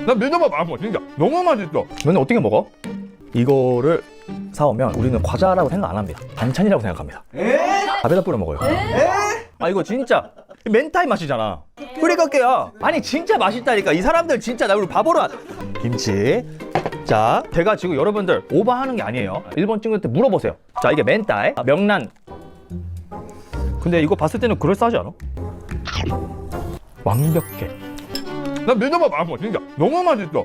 나 밀접밥 맛있어 진짜 너무 맛있어. 너는 어떻게 먹어? 이거를 사오면 우리는 과자라고 생각 안 합니다. 반찬이라고 생각합니다. 밥에다 뿌려 먹어요. 아 이거 진짜 멘타이 맛이잖아. 뿌리깎게야. 아니 진짜 맛있다니까. 이 사람들 진짜 나 우리 바보로 김치. 자, 제가 지금 여러분들 오버하는 게 아니에요. 일본 친구한테 물어보세요. 자, 이게 멘타이, 명란. 근데 이거 봤을 때는 그럴싸하지 않아? 완벽해. 나 밀접밥 맛있어 진짜 너무 맛있어.